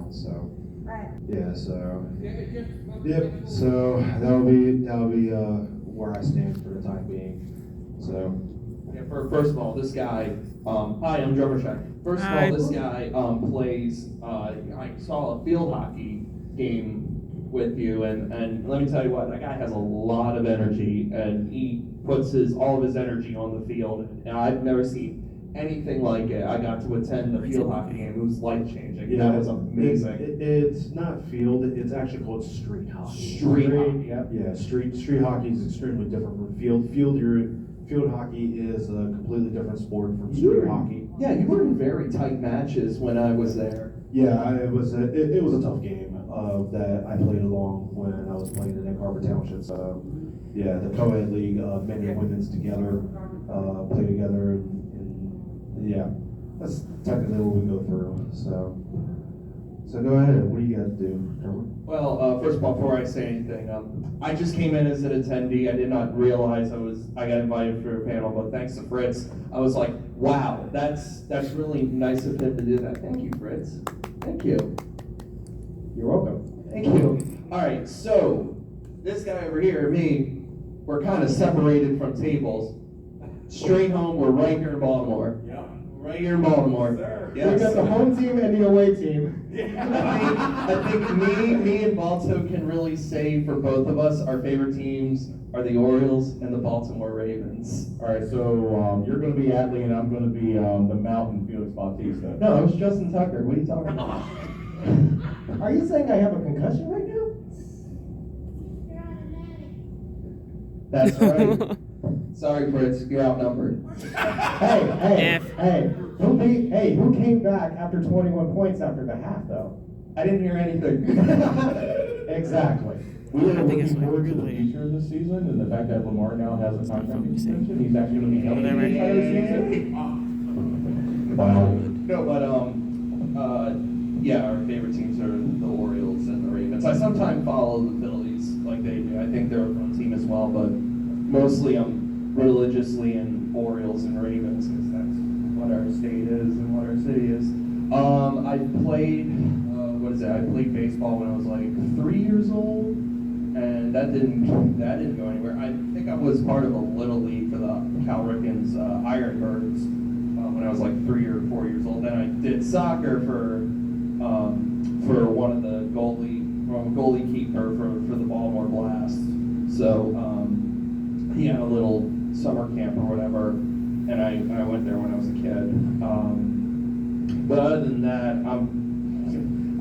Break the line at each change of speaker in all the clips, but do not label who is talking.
now. So
Right.
yeah, so yep. So that'll be where I stand for the time being. So
yeah, first of all, this guy. Hi, I'm Drummershy. First of all, this guy plays. I saw a field hockey game with you, and let me tell you what, that guy has a lot of energy, and he puts all of his energy on the field, and I've never seen anything like it. I got to attend the field hockey game. It was life-changing.
yeah,
that was amazing.
It's not field. It's actually called street hockey.
Street hockey.
Yep. Yeah, street hockey is extremely different from field. Field hockey is a completely different sport from street hockey.
Yeah, you were in very tight matches when I was there.
Yeah, it was a tough game that I played along when I was playing in Egg Harbor Township. So yeah, the co-ed league, men and women's together, play together, and yeah, that's technically what we go through. So go ahead. What do you guys do?
Well, first of all, before I say anything, I just came in as an attendee. I did not realize I got invited for a panel, but thanks to Fritz, I was like, wow, that's really nice of him to do that. Thank you, Fritz. Thank you.
You're welcome.
Thank you. All right, so this guy over here, me, we're kind of separated from tables. Straight home, we're right here in Baltimore.
Yeah.
Right here in Baltimore.
Sir.
Yes.
We got the home team and the away team.
I think me and Bolto can really say for both of us, our favorite teams are the Orioles and the Baltimore Ravens.
All right, so you're going to be Atley and I'm going to be the Mountain Felix Bautista.
No, it's Justin Tucker. What are you talking about?
Are you saying I have a concussion right now?
That's right. Sorry, Fritz, you're outnumbered.
Hey, who came back after 21 points after the half, though?
I didn't hear anything.
Exactly.
We are looking forward to the future of this season and the fact that Lamar now has a contract extension. He's actually going to be healthy the entire season. Wow.
No, but yeah, our favorite teams are the Orioles and the Ravens. I sometimes follow the Phillies like they do. I think they're a fun team as well, but mostly I'm religiously in Orioles and Ravens because that's what our state is and what our city is. I played, I played baseball when I was like 3 years old, and that didn't go anywhere. I think I was part of a little league for the Cal Rickens Ironbirds when I was like 3 or 4 years old. Then I did soccer for one of the goalie keeper for the Baltimore Blast. So he had a little summer camp or whatever, and I went there when I was a kid. But other than that,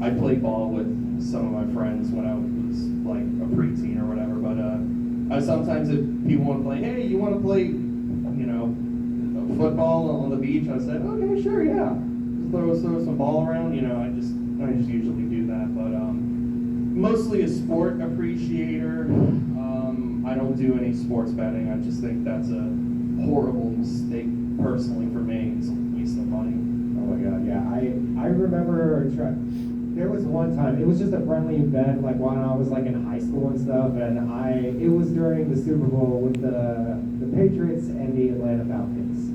I played ball with some of my friends when I was like a preteen or whatever. But sometimes if people want to play, hey, you want to play, football on the beach? I said, okay, sure, yeah. Just throw some ball around. I just usually do that. But mostly a sport appreciator. I don't do any sports betting. I just think that's a horrible mistake personally for me. It's a waste of money.
Oh my God, yeah. I remember there was one time, it was just a friendly event, like when I was like in high school and stuff, and it was during the Super Bowl with the Patriots and the Atlanta Falcons.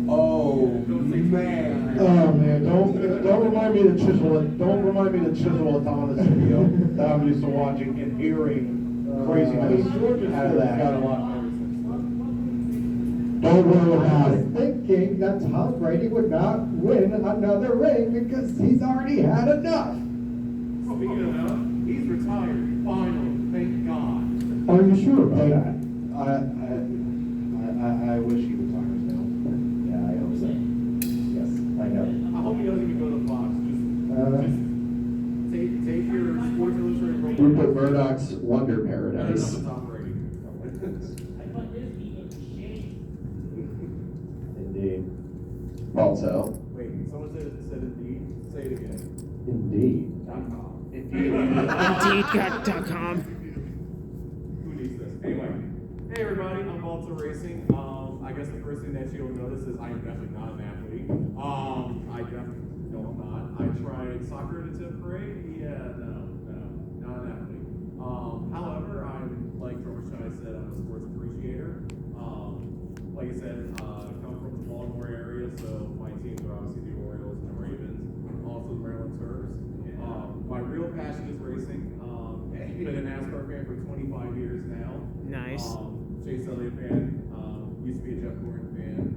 Oh man!
Oh man! Don't remind me to chisel it. Don't remind me to chisel it on the studio that I'm used to watching and hearing craziness out of that. Don't worry about it.
Thinking that Tom Brady would not win another ring because he's already had enough.
Speaking of that, he's retired. Finally, thank God.
Are you sure about that?
I wish he retires now.
Yeah, I hope so. Yes, I know.
I hope he doesn't even go to Fox. Just take your Sports Illustrated.
Rupert Murdoch's Wonder Paradise.
Tom Brady.
Indeed.
Balto.
Wait, someone said indeed. Say it again.
Indeed.
.com.
Indeed.com.
Who needs this? Anyway, hey everybody, I'm Bolto Racing. I guess the first thing that you'll notice is I am definitely not an athlete. I definitely, no, I'm not. I tried soccer at a 10th grade. Yeah, no, not an athlete. However, I'm, like Drummershy said, I'm a sports appreciator. Like I said, I come from the Baltimore area, so my teams are obviously the Orioles and the Ravens. Also the Maryland Terps. been a NASCAR fan for 25 years now.
Nice.
Chase Elliott fan. Used to be a Jeff Gordon fan.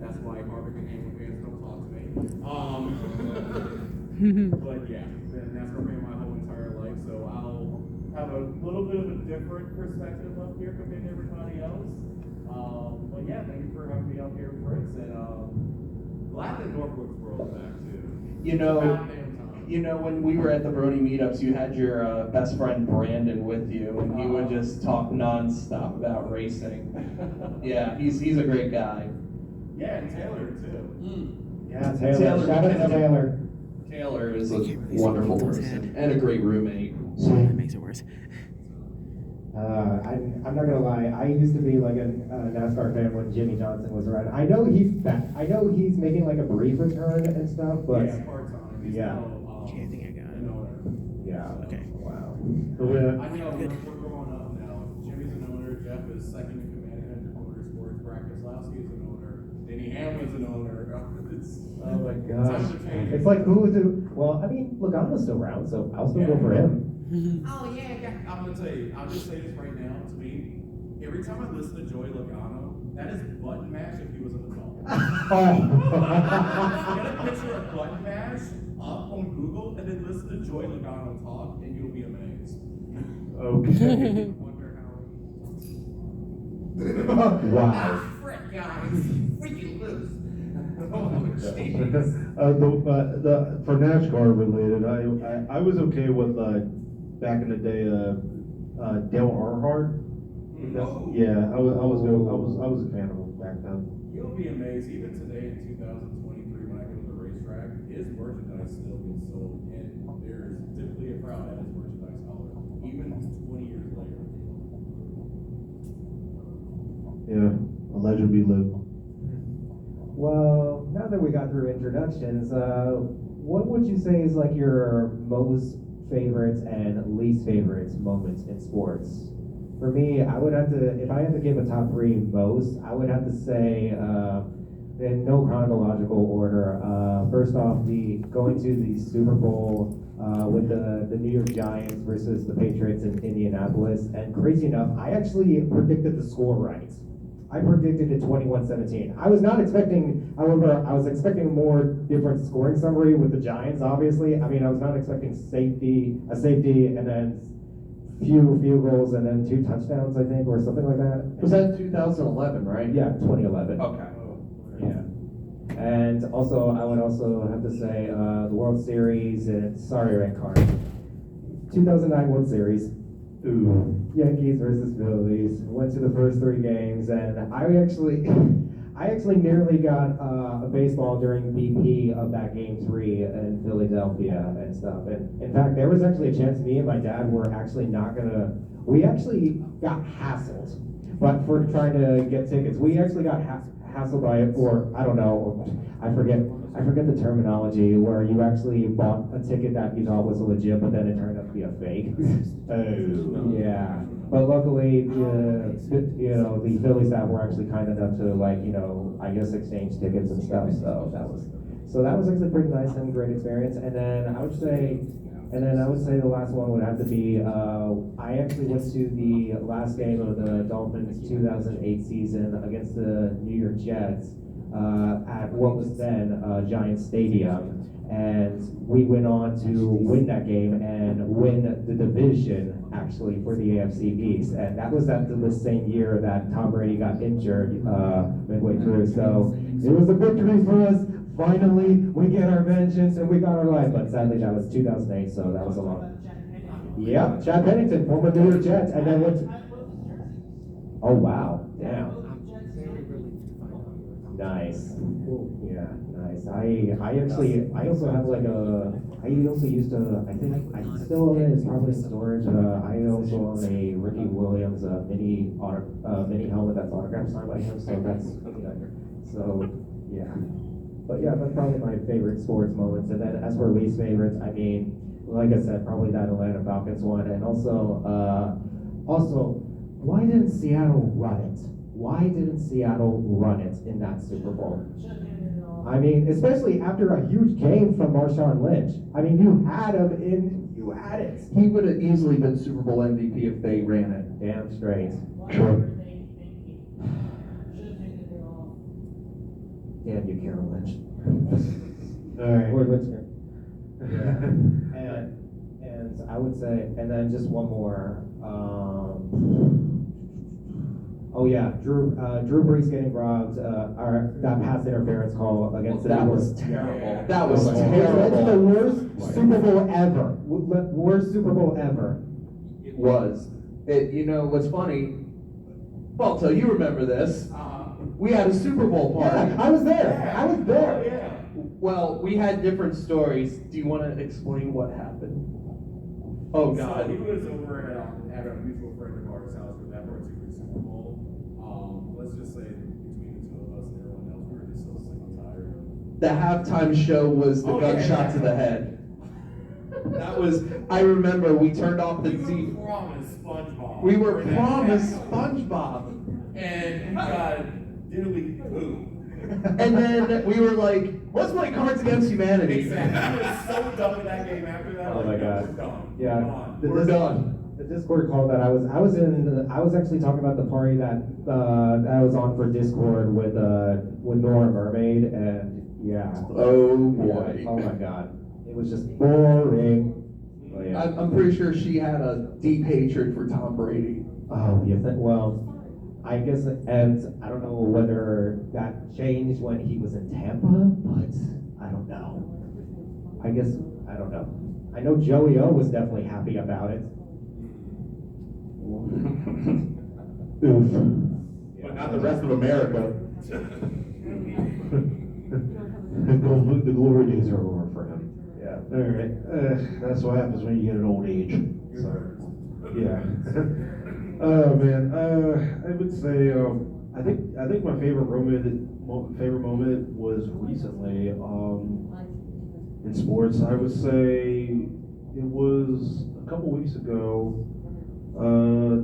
That's why Harvick and Hamlin fans don't talk to me. But yeah, been a NASCAR fan my whole entire life, so I'll have a little bit of a different perspective up here compared to everybody else. But yeah, thank you for having me up here, Fritz, and glad that Norfolk's World's back too.
You know, when we were at the Brony meetups, you had your best friend Brandon with you, and he would just talk nonstop about racing. Yeah, he's a great guy.
Yeah, and Taylor too.
Yeah, Taylor. Shout out to Taylor.
Taylor is a wonderful person and a great roommate.
That makes it worse.
I'm not gonna lie. I used to be like a NASCAR fan when Jimmy Johnson was around. I know he's back. I know he's making like a brief return and stuff, but
Yeah, part-time. He's
yeah.
still,
Okay, I think I got
an owner.
yeah.
Okay.
Wow.
So we're-
I know we're growing up now. Jimmy's an owner. Jeff is second in command at Hendrick Motorsports. Brad Keselowski is an owner. Denny Hamlin's an owner. It's
Oh my
times
gosh.
are changing.
It's like who is it? Well, I mean, Logano's still around, so I'll still go for him.
Oh yeah, I'm gonna tell you. I'll just say this right now. To me, every time I listen to Joey Logano, that is button mash if he was an adult. Get a picture of button mash up on Google and then listen to Joey Logano talk, and you'll be amazed.
Okay.
Wonder how.
Wow.
Frick, guys, freaking loose. Oh, jeez.
For NASCAR related, I was okay with back in the day Dale Earnhardt.
Oh.
Yeah, I was a fan of him back then.
You'll be amazed, even today in 2023, when I go to the racetrack, his merchandise still gets sold, and there's typically a crowd at his merchandise hauler, even 20 years later.
Yeah, a legend be lived.
Well, now that we got through introductions, what would you say is like your most favorites and least favorites moments in sports? For me, I would have to, if I had to give a top three most, I would have to say, in no chronological order, first off, going to the Super Bowl with the New York Giants versus the Patriots in Indianapolis. And crazy enough, I actually predicted the score right. I predicted it 21-17. I was not expecting, however, I was expecting a more different scoring summary with the Giants, obviously. I mean, I was not expecting a safety, and then few field goals, and then 2 touchdowns, I think, or something like that.
Was that 2011, right?
Yeah, 2011.
Okay.
Yeah. And also, I would also have to say, the World Series, and sorry, Red Card. 2009 World Series.
Ooh.
Yankees versus Phillies. Went to the first 3 games, and I actually nearly got a baseball during BP of that game 3 in Philadelphia and stuff. And in fact, there was actually a chance me and my dad were actually not gonna. We actually got hassled, but for trying to get tickets, we actually got hassled by it, or I don't know, I forget the terminology, where you actually bought a ticket that you thought was legit, but then it turned out to be a fake.
Oh.
Yeah, but luckily, the Philly staff were actually kind enough to, I guess exchange tickets and stuff. So that was actually pretty nice and a great experience. And then I would say the last one would have to be, I actually went to the last game of the Dolphins 2008 season against the New York Jets at what was then Giants Stadium. And we went on to win that game and win the division, actually, for the AFC East. And that was after the same year that Tom Brady got injured midway through. So it was a victory for us. Finally, we get our vengeance and we got our life. But sadly, that was 2008, so that was a long. Yeah, Chad Pennington, former New York Jets, and then went. Oh wow, damn. Nice. Yeah, nice. I also have I also used to, I think I still own it, it's probably in storage. I also own a Ricky Williams mini helmet that's autographed signed by him, so yeah. But yeah, that's probably my favorite sports moments. And then as for least favorites, I mean, like I said, probably that Atlanta Falcons one, and also, why didn't Seattle run it? Why didn't Seattle run it in that Super Bowl? I mean, especially after a huge game from Marshawn Lynch. I mean, you had at it.
He would have easily been Super Bowl MVP if they ran it.
Damn straight.
True.
Damn you, Carol Lynch.
Alright.
Or Lynch. Yeah. And I would say, and then just one more. Oh yeah, Drew Brees getting robbed. That pass interference call against the
That
Eagles.
was terrible.
Yeah.
That was
It's the
terrible.
worst Super Bowl ever. Worst Super Bowl ever.
It was. You know what's funny? Bolto, you remember this? We had a Super Bowl party.
Yeah, I was there. I was there.
Yeah.
Well, we had different stories. Do you want to explain what happened? Oh
So
God.
he was over at a mutual friend of ours' house with that particular Super Bowl. Let's just say between the two of us and everyone else, we were just so sick and tired of.
The halftime show was the
Oh, yeah,
gunshot
yeah.
to the head. That was. I remember we turned off the
We
TV.
were promised SpongeBob.
We were
for that
promised
halftime.
SpongeBob.
And he got diddly poo.
And then we were like, let's play Cards Against Humanity.
Exactly. He was so done with that game after that.
Oh
like,
my
no,
God.
We're done.
Yeah.
Come on.
We're done.
The Discord call that I was actually talking about the party that I was on for Discord with Nora Mermaid, and yeah.
Oh
Yeah.
boy.
Oh my God. It was just boring. Oh, yeah.
I'm pretty sure she had a deep hatred for Tom Brady.
Oh, you think? Well, I guess, and I don't know whether that changed when he was in Tampa, but I don't know. I guess, I don't know. I know Joey O was definitely happy about it.
Oof.
But not the rest of America.
The glory days are over for him.
Yeah.
Alright, that's what happens when you get an old age. So, yeah. Oh man, I would say I think my favorite moment was recently in sports. I would say it was a couple weeks ago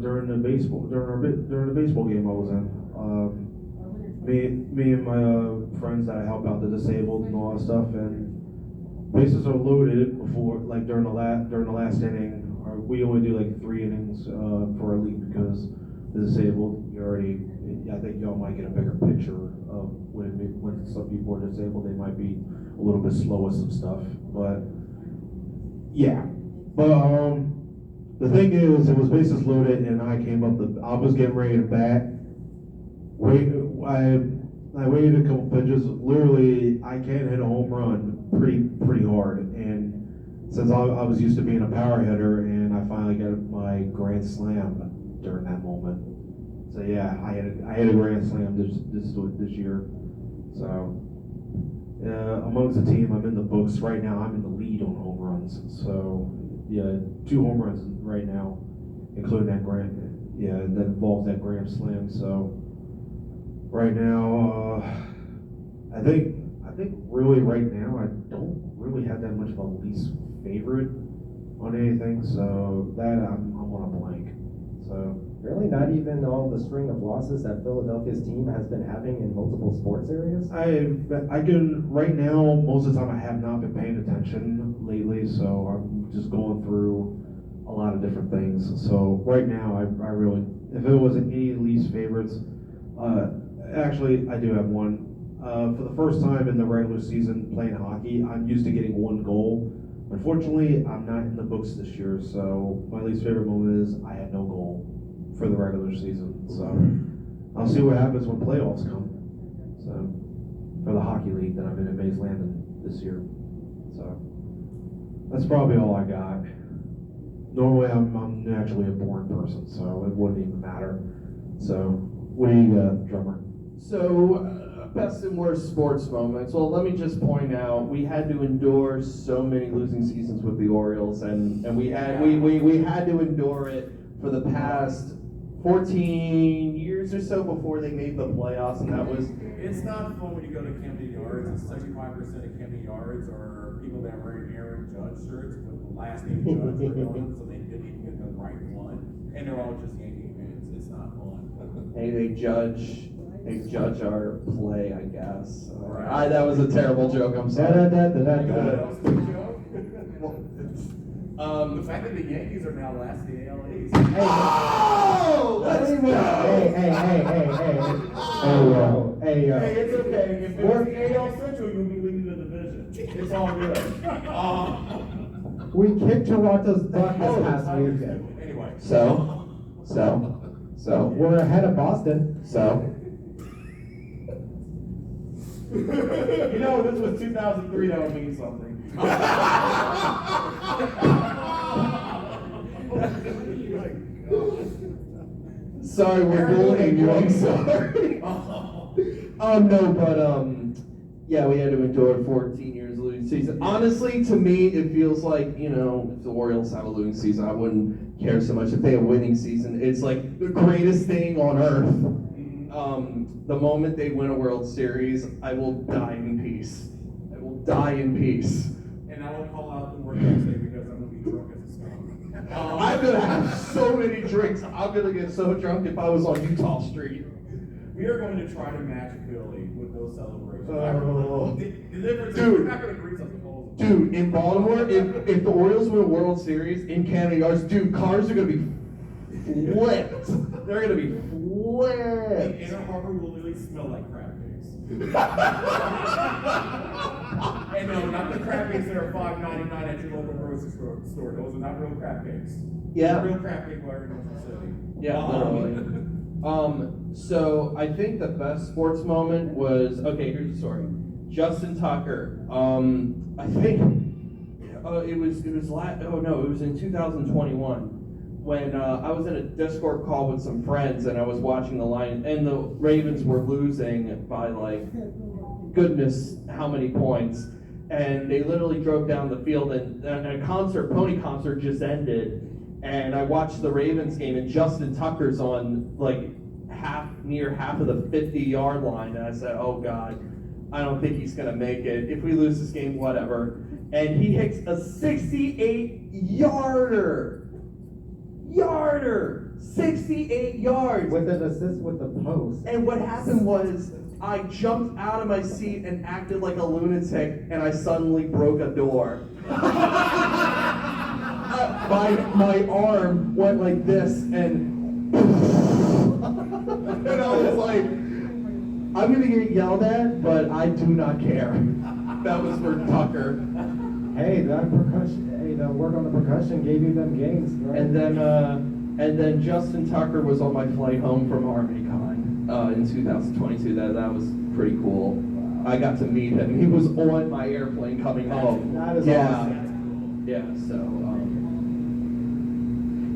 during the baseball game I was in. Me and my friends that I help out the disabled and all that stuff, and bases are loaded before, like during the last inning. We only do like 3 innings for our league because the disabled. I think y'all might get a bigger picture of when some people are disabled. They might be a little bit slow with some stuff, but yeah. But the thing is, it was bases loaded, and I was getting ready to bat. I waited a couple pitches. Literally, I can't hit a home run pretty hard, and since I was used to being a power hitter, and I finally got my grand slam during that moment. So yeah, I had a grand slam this year. So amongst the team, I'm in the books right now. I'm in the lead on home runs. So yeah, 2 home runs right now, including that that involves that grand slam. So right now, I think really right now I don't really have that much of a least favorite on anything, so that I'm on a blank. So
Really, not even all the string of losses that Philadelphia's team has been having in multiple sports areas?
I can right now. Most of the time, I have not been paying attention lately, so I'm just going through a lot of different things. So right now, I really, if it wasn't any least favorites, actually I do have one. For the first time in the regular season playing hockey, I'm used to getting 1 goal. Unfortunately, I'm not in the books this year, so my least favorite moment is I had no goal for the regular season. So I'll see what happens when playoffs come. So for the hockey league that I'm in Mays Landon this year. So that's probably all I got. Normally I'm naturally a boring person, so it wouldn't even matter. So what do you got, drummer?
So, best and worst sports moments. Well, let me just point out, we had to endure so many losing seasons with the Orioles, and we had to endure it for the past 14 years or so before they made the playoffs, and that was...
It's not fun when you go to Camden Yards, and 75% of Camden Yards are people that wear Aaron Judge shirts with the last name Judge written on them, so they didn't even get the right one, and they're all just Yankee fans. It's not fun.
Hey, they judge our play, I guess. That was a terrible joke, I'm sorry.
You know what else is a joke? The fact that the Yankees are now last in the AL East.
Oh! Let's go!
Hey,
Hey, it's okay. If it was the AL Central, you'll be leading the division. It's all good.
we kicked Toronto's butt this past weekend.
Anyway.
So.
We're ahead of Boston.
You know, if this was 2003, that would mean something.
Sorry, we're bullying you. I'm sorry. Yeah, we had to endure 14 years of losing season. Honestly, to me, it feels like, if the Orioles have a losing season, I wouldn't care so much. If they have a winning season, it's like the greatest thing on earth. The moment they win a World Series, I will die in peace. I will die in peace.
And I will call out the word next day because I'm going to be drunk as a skunk.
I'm gonna have so many drinks. I'm gonna get so drunk if I was on Utah Street.
We are going to try to match Philly with those celebrations.
Oh.
The difference is
Dude.
we're not going to grease up the balls.
Dude, in Baltimore, if the Orioles win a World Series in Canada Yards, dude, cars are gonna be flipped. They're gonna be flipped.
Inner Harbor will literally smell like crab cakes. And no, not the crab cakes that are $5.99 at your local grocery store. Those are not real crab cakes.
Yeah.
Real crab cake wire in Ocean City.
Yeah, literally. So I think the best sports moment was, okay, here's the story. Justin Tucker, I think it was in 2021 when I was in a Discord call with some friends and I was watching the line and the Ravens were losing by like goodness how many points, and they literally drove down the field and a pony concert just ended, and I watched the Ravens game and Justin Tucker's on like near half of the 50-yard line, and I said, oh God, I don't think he's gonna make it. If we lose this game, whatever. And he hits a 68-yarder. 68 yards.
With an assist with the post.
And what happened was I jumped out of my seat and acted like a lunatic, and I suddenly broke a door. My arm went like this, and and I was like, I'm gonna get yelled at, but I do not care. That was for Tucker.
Hey, the work on the percussion gave you them gains, right?
And then Justin Tucker was on my flight home from ArmyCon in 2022. That was pretty cool. I got to meet him. He was on my airplane coming home.
That is awesome.
Yeah. So.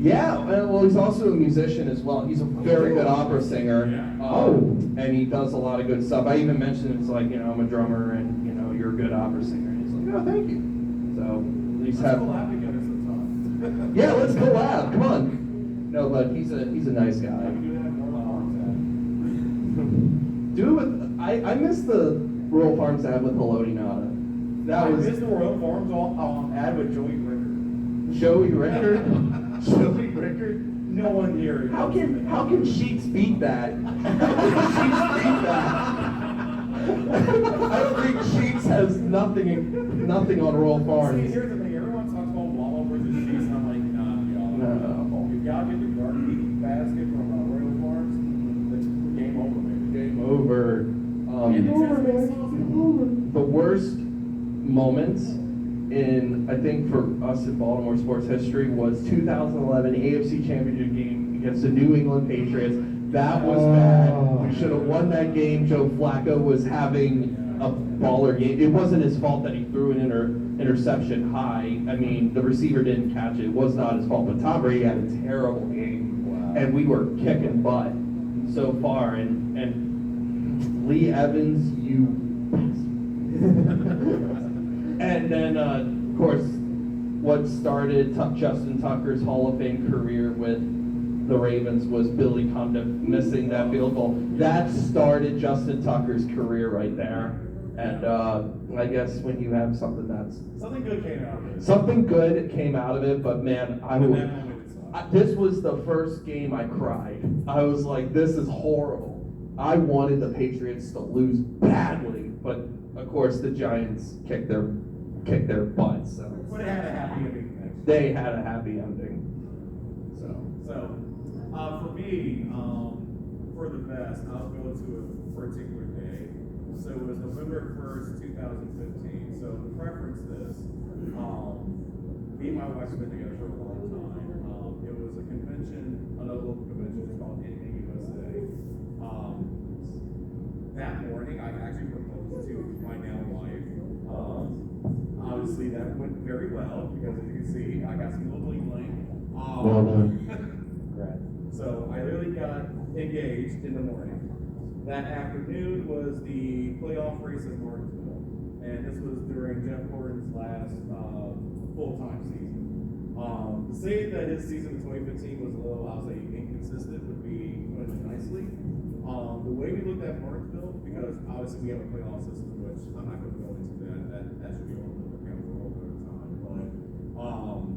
Well, he's also a musician as well. He's a very good opera singer. And he does a lot of good stuff. I even mentioned it's like, I'm a drummer and, you're a good opera singer. And he's like, oh, thank you. So at least
Let's collab together sometime.
Yeah, let's collab. Come on. No, but he's a nice guy.
We do that more than
Do it with I miss the Rural Farms ad with Hello Nada. That
I
was
missed the Royal Farms ad with Joey Rickard.
Joey Rickard.
Joey Rickard? No one here.
How can Sheets beat that? I think Sheets has nothing on Rural
See,
Farms.
here's the thing. Everyone talks about Walmart versus Sheets, and I'm like, y'all.
No.
If y'all get the garden basket from Royal Farms, it's game over, man.
Game over. The worst moments in, I think, for us in Baltimore sports history was 2011 AFC Championship game against the New England Patriots. That was bad. We should have won that game. Joe Flacco was having a baller game. It wasn't his fault that he threw an interception high. I mean, the receiver didn't catch it. It was not his fault. But Tom Brady had a terrible game. Wow. And we were kicking butt so far. And Lee Evans, you and then, of course, what started Justin Tucker's Hall of Fame career with the Ravens was Billy Cundiff missing that field goal. That started Justin Tucker's career right there. And I guess when you have something
Something good came out of it.
something good came out of it, but man, this was the first game I cried. I was like, this is horrible. I wanted the Patriots to lose badly, but of course the Giants kicked their butts. So.
But it had a happy ending.
they had a happy ending.
So, for me, for the best, I'll go to a particular day. So it was November 1st, 2015. So to preference this, me and my wife have been together for a long time. It was a convention, another local convention, it's called Anything USA. That morning, I actually proposed to my now wife. Obviously, that went very well because as you can see, I got some little bling bling.
Well done.
So I literally got engaged in the morning. That afternoon was the playoff race in Martinsville, and this was during Jeff Gordon's last full-time season. To say that his season in 2015 was a little, I'll say, inconsistent would be put it nicely. The way we looked at Martinsville, because obviously we have a playoff system, which I'm not going to go into that should be a little bit of a whole other time. But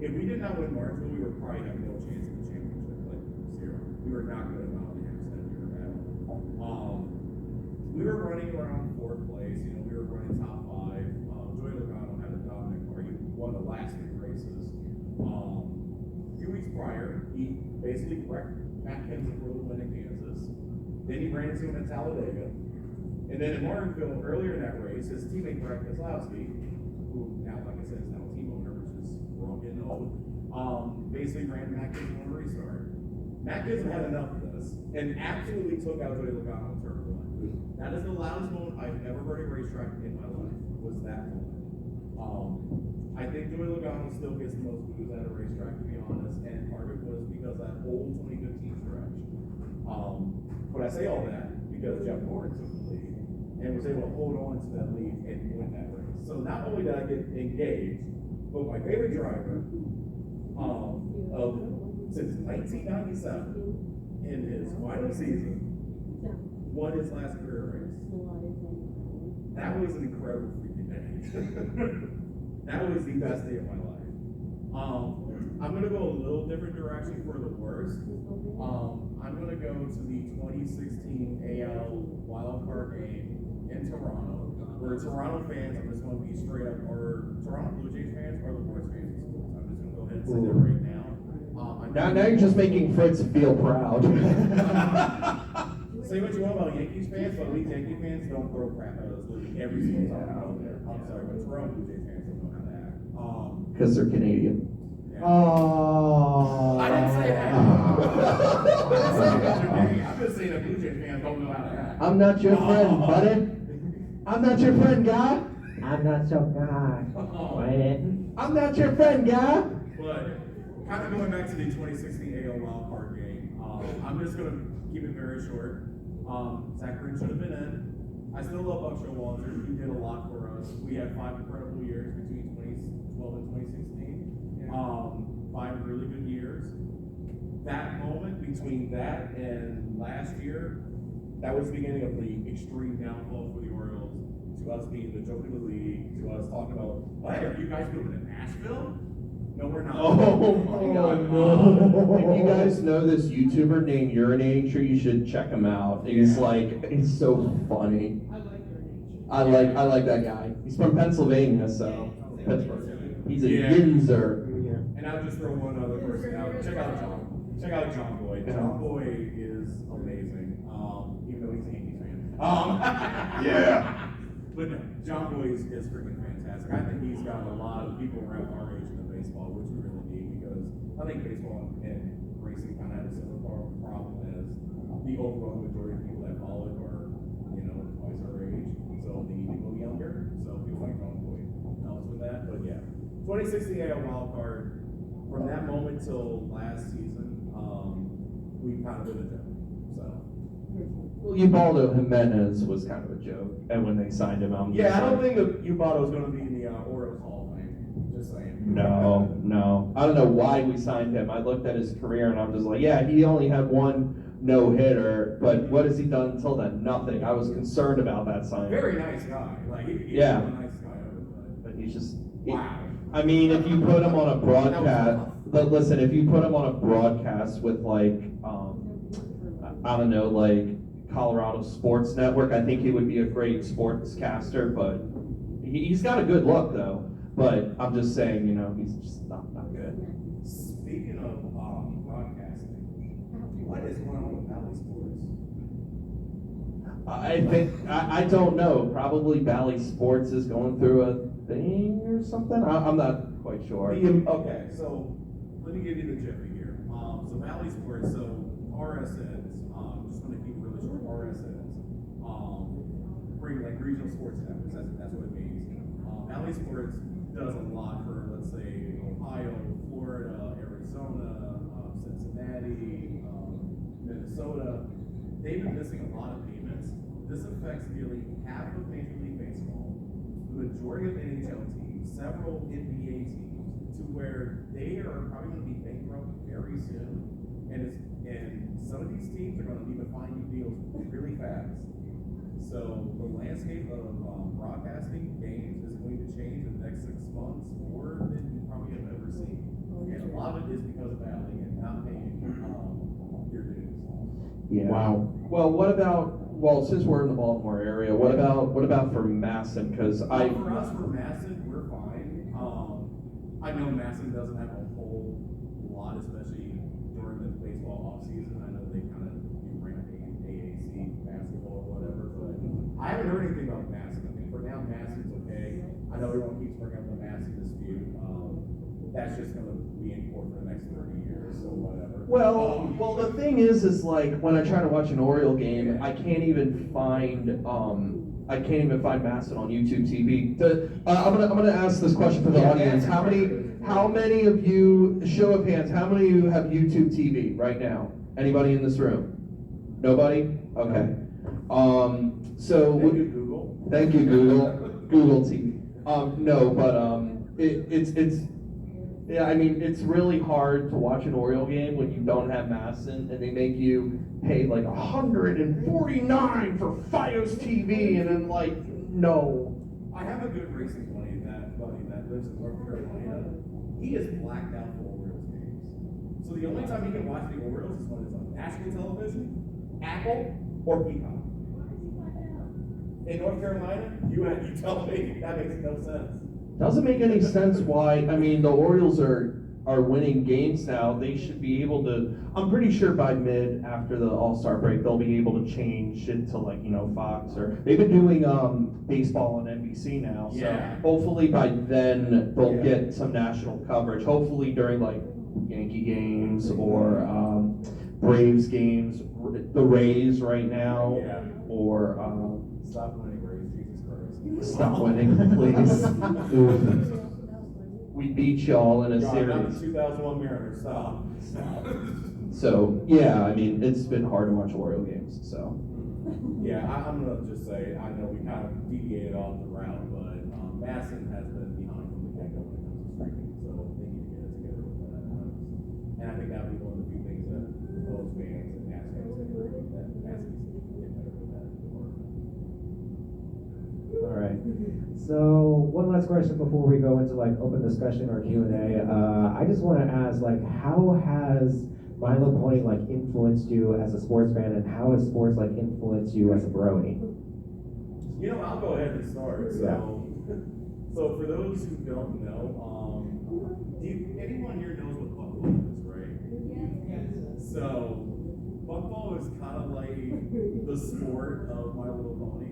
if we did not win Martinsville, we would probably have no chance in the championship, like zero. We were not good at Mountain Hams that year at all. We were running around fourth place, we were running top five. Joey Logano had a dominant car. He won the last 3 races. A few weeks prior, he basically wrecked Matt Kenseth for the win in Kansas. Then he ran into him at Talladega. And then in Martinsville, earlier in that race, his teammate Brad Keselowski, who now, like I said, is now a team owner, which is we're all getting old, basically ran Matt Kenseth on a restart. Matt Kenseth had enough of this and absolutely took out Joey Logano in turn 1. That is the loudest moment I've ever heard a racetrack in my life, was that moment. I think Joey Logano still gets the most booze at a racetrack, to be honest, and part of it was because that whole 2015 stretch. But I say all that because Jeff Gordon took the lead and was able to hold on to that lead and win that race. So not only did I get engaged, but my favorite driver since 1997 in his final season won his last career race. That was an incredible freaking day. That was the best day of my life. I'm going to go a little different direction for the worst. I'm going to go to the 2016 AL wildcard game in Toronto, where Toronto fans, I'm just going to be straight up, are Toronto Blue Jays fans or the Boys fans? I'm just going to go ahead and say that right now.
Now you're just making Fritz feel proud.
Say what you want about Yankees fans, but at least Yankee fans don't throw crap at us literally every single time out there. I'm sorry, but Toronto Blue Jays fans don't know how to act.
Because they're Canadian.
Yeah.
Oh.
I didn't say that. I'm just saying that Blue Jays fans don't know how to act.
I'm not your friend, buddy. I'm not your friend, guy.
I'm not your guy.
I'm not your friend, guy.
But kind of going back to the 2016 AL wildcard game, I'm just going to keep it very short. Zach Green should have been in. I still love Buck Showalter. He did a lot for us. We had 5 incredible years between 2012 and 2016. 5 really good years. That moment between that and last year, that was the beginning of the extreme downfall for the Orioles, to us being the joke of the league, to us talking about, hey, are you guys moving to Nashville? No, we're not.
Oh my God. If you guys know this YouTuber named Urinating Tree, you should check him out. He's he's so funny. I like that guy. He's from Pennsylvania, so Pittsburgh. He's a yinzer.
And I'll just throw one other person out. Check out John Boyd. John Boyd is amazing. Even though he's a Yankees fan.
Yeah.
But no, John Boyd is freaking fantastic. I think he's got a lot of people around our age in baseball, which we really need, because I think baseball and racing kind of have a similar problem as the overwhelming majority of people that follow it are, twice our age, so they need to go younger. So people like John Boyd helps with that. But yeah, 2016 AL wild card. From that moment till last season, we kind of did a joke. So.
Well, Ubaldo Jimenez was kind of a joke, and when they signed him,
I don't think Ubaldo is going to be in the Orioles Hall of Fame. Just saying.
No. I don't know why we signed him. I looked at his career, and I'm just like, yeah, he only had 1 no-hitter, but what has he done until then? Nothing. I was concerned about that signing.
Very nice guy. He's
Yeah.
a nice guy.
But he's just...
Wow.
I mean, if you put him on a broadcast, but listen, if you put him on a broadcast with I don't know, Colorado Sports Network, I think he would be a great sportscaster, but he's got a good look though. But I'm just saying, he's just not good.
Speaking of broadcasting, what is going on with Valley Sports?
I think, I don't know, probably Valley Sports is going through a thing or something? I'm not quite sure.
Okay, so let me give you the jiffy here. So Valley Sports, so RSNs, just want to keep it really short, RSNs, bring like regional sports networks, that's what it means. Valley Sports does a lot for, let's say, Ohio, Florida, Arizona, Cincinnati, Minnesota. They've been missing a lot of payments. This affects nearly half of Major League Baseball, the majority of NHL teams, several NBA teams, to where they are probably going to be bankrupt very soon. And some of these teams are going to need to find new deals really fast. So the landscape of broadcasting games is going to change in the next 6 months more than you probably have ever seen. And a lot of it is because of Valley and not paying your dues.
Yeah.
Wow.
Well, since we're in the Baltimore area, what about for Masson? Because
For us, for Masson, we're fine. I know Masson doesn't have a whole lot, especially during the baseball offseason. I know they kind of bring up AAC basketball or whatever, but I haven't heard anything about Masson. I mean, for now, Masson's okay. I know everyone keeps bringing up the Masson dispute. That's just going to be in court for the next 30 years, so whatever.
Well, the thing is like when I try to watch an Oriole game, I can't even find Masson on YouTube TV. I'm gonna ask this question for the audience. How many of you, show of hands, how many of you have YouTube TV right now? Anybody in this room? Nobody? Okay. So
Thank you, Google.
Thank you, Google. Google TV. No, but it's yeah, I mean, it's really hard to watch an Oriole game when you don't have Masson, and they make you pay like $149 for Fios TV, and then like, no.
I have a good racing buddy that lives in North Carolina. He is blacked out for Orioles games. So the only time he can watch the Orioles is when it's on national television, Apple, or Peacock. In North Carolina, you tell me, that makes no sense.
Doesn't make any sense why. I mean, the Orioles are winning games now. They should be able to. I'm pretty sure by after the All-Star break, they'll be able to change it to like Fox, or they've been doing baseball on NBC now. So
Yeah.
hopefully by then they'll
Yeah.
get some national coverage. Hopefully during like Yankee games or Braves games, the Rays right now,
Yeah.
or.
Stop winning, Rays, Jesus Christ.
Stop winning, please. Oof. We beat y'all in a
Not
series.
the 2001 Mariners, stop.
So, yeah, I mean, it's been hard to watch Oriole games, so.
Yeah, I'm going to just say, I know we kind of deviated off the route, but Masson has been behind from the get-go when it comes to streaming, so they need to get it together with that. And I think that would be one of the few things that those fans and NASCAR can agree that Masson needs to get better with that.
All right. So one last question before we go into like open discussion or Q&A. I just want to ask, like, how has My Little Pony like influenced you as a sports fan, and how has sports like influenced you as a brony?
I'll go ahead and start. So for those who don't know, anyone here knows what buckball is, right? So buckball is kind of like the sport of My Little Pony.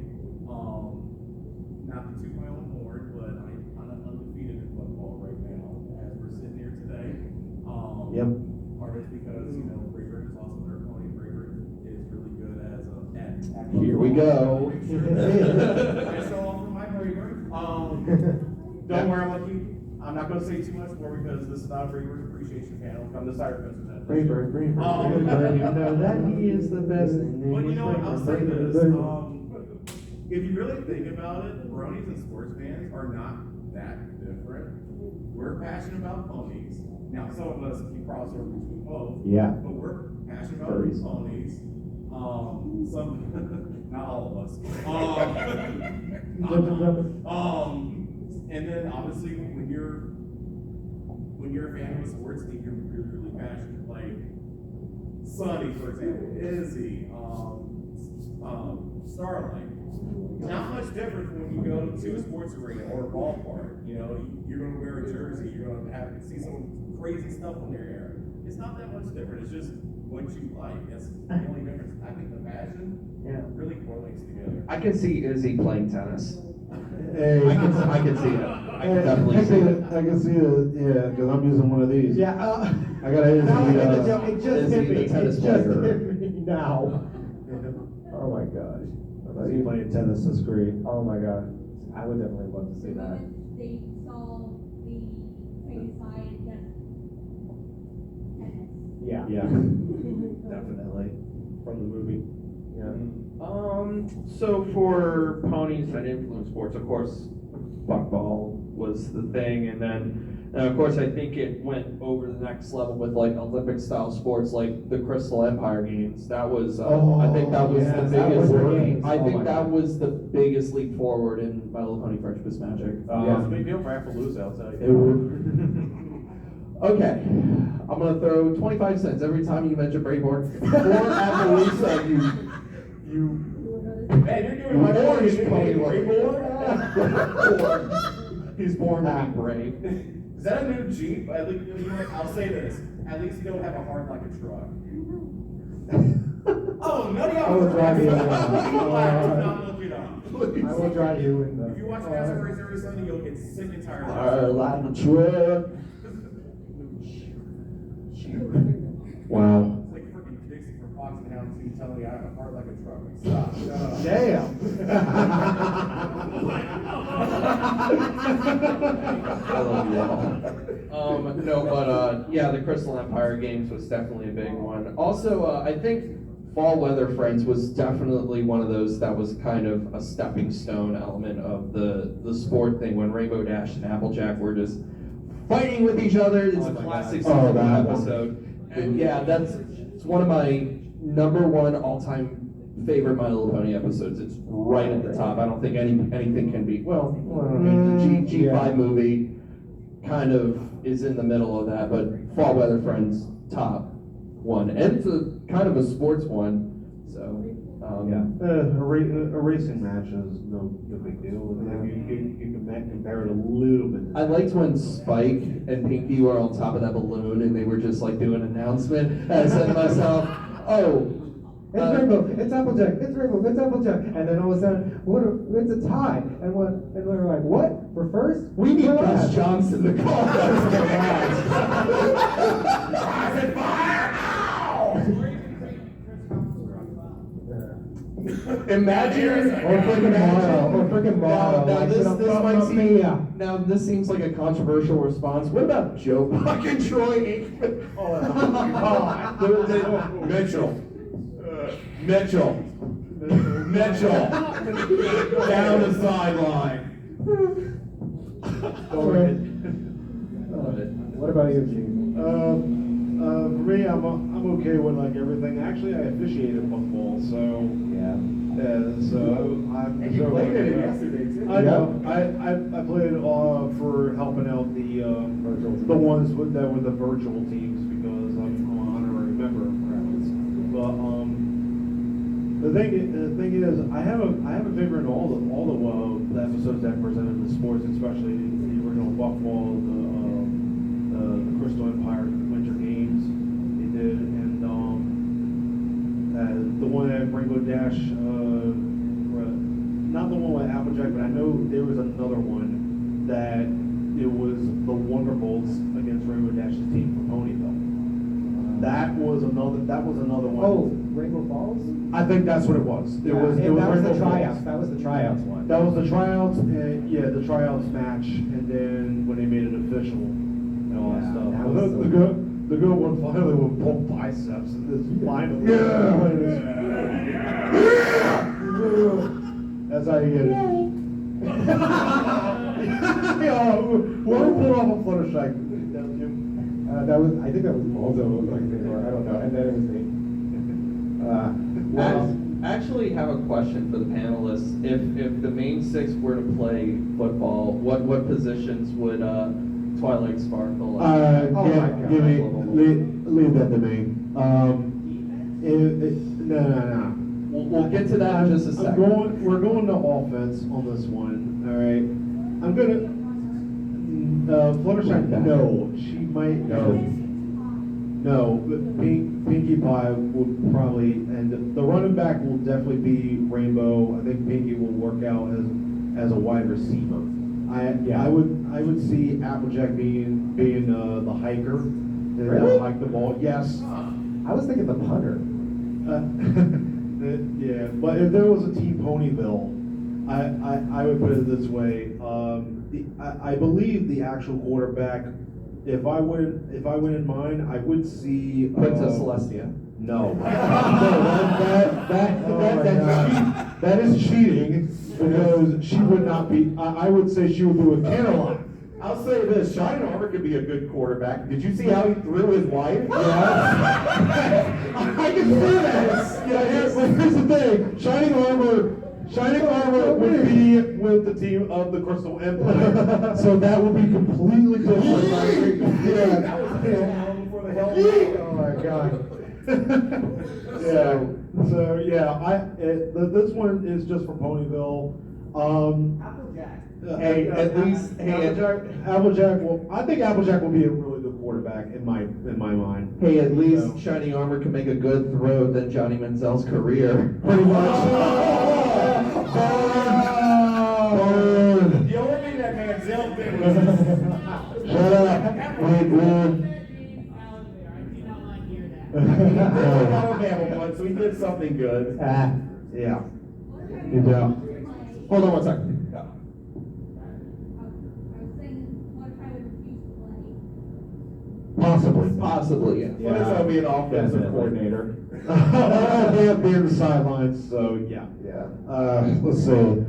Not to toot my own horn, but I'm kind of undefeated in football right now as we're sitting here today.
Yep.
Part of it's because, Braeburn is also their pony. Braeburn is really good at
Here we go.
I show off for my Braeburn. Don't worry, I'm not going to say too much more because this is not a Braeburn appreciation panel. I'm the Cider Fest.
Braeburn, you know that he is the best.
But you know what, I'll say this. If you really think about it, Bronies and sports fans are not that different. We're passionate about ponies. Now, some of us can cross over between both.
Yeah.
But we're passionate about
Furries.
ponies. Not all of us. And then obviously when you're a fan of a sports team, you're really, really passionate. Like Sonny, for example, Izzy, Starlight. Not much different from when you go to a sports arena or a ballpark. You know, you're going to wear a jersey, you're going to see some crazy stuff on their hair. It's not that much different. It's just what you like. That's the only difference. I think the fashion really correlates together.
I can see Izzy playing tennis.
Hey,
I can see it. I can definitely see it.
I can see it, yeah, because I'm using one of these.
Yeah,
I got a
now I get the joke. It
is
just
he
hit me.
the
It
tennis
just
player?
hit me now. Oh my gosh.
I thought you playing tennis, that's great.
Oh my god. I would definitely love to see that.
They saw the famous side that tennis.
Yeah.
Yeah.
Definitely.
From the movie.
Yeah.
So for ponies and influence sports, of course, buckball was the thing, and then of course I think it went over the next level with like Olympic style sports like the Crystal Empire Games. That was I think that was the
yes, that was
biggest.
the games.
I
Oh
think
my
that
God.
was the biggest leap forward in My Little Pony Friendship is Magic.
Yeah.
It's a big deal for Appaloosa, I'll tell
It
you.
would.
Okay, I'm gonna throw 25 cents every time you mention Brayborn. For Appaloosa, you.
Man, you're doing my
Orange
boy,
pony
Brayborn?
He's born to be brave.
Is that a new Jeep? At least, you know what, I'll say this. At least you don't have a heart like a truck. Oh, none of y'all
I will drive you
Do
around.
not look it up.
I will drive you in the.
If you watch NASCAR race every Sunday, you'll get sick and tired of
Like a truck.
Wow.
It's like freaking Dixie from Fox and Hound 2 telling me I have a heart like a truck. Like, stop, shut up.
Damn.
I love you all. No, but yeah, the Crystal Empire Games was definitely a big one. Also, I think Fall Weather Friends was definitely one of those that was kind of a stepping stone element of the sport thing when Rainbow Dash and Applejack were just fighting with each other. It's a classic
God. Oh,
season
that one.
episode. And yeah, it's one of my #1 all-time favorite My Little Pony episodes. It's right at the top. I don't think anything can beat. Well, I mean, the G5 movie kind of is in the middle of that, but Fall Weather Friends top one, and it's a kind of a sports one. So
Yeah.
A racing match is no big deal. You can compare it a little bit.
I liked when Spike and Pinky were on top of that balloon and they were just like doing an announcement. And I said to myself, "Oh,
It's Rainbow, it's Applejack, it's Rainbow, it's Applejack." And then all of a sudden, it's a tie. And we're like, what? For first?
we need
For
Gus
last.
Johnson to call us for last." Imagine
Or freaking Morrow.
Now,
Like,
this
Mamma
might seem,
Mia.
now this seems like a controversial response. What about Joe Buck and Troy Aikman? Mitchell. Down the sideline.
What about you, Gene?
For me, I'm okay with like everything. Actually, I officiated football, so
Yeah.
so I'm.
And you played it yesterday, too.
I know. I played for helping out the ones that were the virtual teams because I'm an honorary member. But the thing is, I have a favorite in all the episodes that presented the sports, especially the original Buckball, the Crystal Empire Winter Games they did, and the one at Rainbow Dash. Not the one with Applejack, but I know there was another one that it was the Wonderbolts against Rainbow Dash's team for Ponyville. That was another one.
Oh, Rainbow Falls?
I think that's what it was. It was
that was
Rainbow
the tryouts.
Falls.
That was the tryouts one.
That was the tryouts, and yeah, the tryouts match, and then when they made it official and all that
Yeah,
stuff.
that was
The good one finally with both biceps, and this finally. That's how you get it. Whoever pulled off a Fluttershy. That was you.
I think that was Bolto, like they were, I don't know, and then it was me.
Actually, have a question for the panelists. If the main six were to play football, what positions would Twilight Sparkle?
Oh my God.
Leave that to me. No.
We'll get to that in just a second.
We're going to offense on this one. All right. Fluttershy, no, she might, no, but Pinkie Pie would probably, and the running back will definitely be Rainbow. I think Pinkie will work out as a wide receiver. I would see Applejack being the hiker.
Really?
Hike the ball. Yes.
I was thinking the punter.
Yeah, but if there was a team Ponyville, I would put it this way. I believe the actual quarterback. If I went in mine, I would see
Princess Celestia.
No, that is cheating because she would not be. I would say she would be with Caroline.
I'll say this, Shining Armor could be a good quarterback. Did you see how he threw his wife?
Yes. I can see that. Yeah, but here's the thing. Shining Armor would be with the team of the Crystal Empire. So that would be completely different. Yeah.
That was hell before the hell.
Oh my god. Yeah. So yeah, this one is just for Ponyville.
Applejack.
Hey, at least
Applejack will. I think Applejack will be a really good quarterback in my mind.
Hey, at least
So-
Shining Armor can make a good throw than Johnny Manziel's career.
Pretty much. Burn.
The only thing that Manziel did was
Shut up. Wait.
Alabama one, so he did something good.
Yeah. Good job.
Hold on one second.
I was saying, what if I would refuse to play?
Possibly.
Yeah.
What is that, be an offensive coordinator?
They'll be in the sidelines, so yeah. Let's see.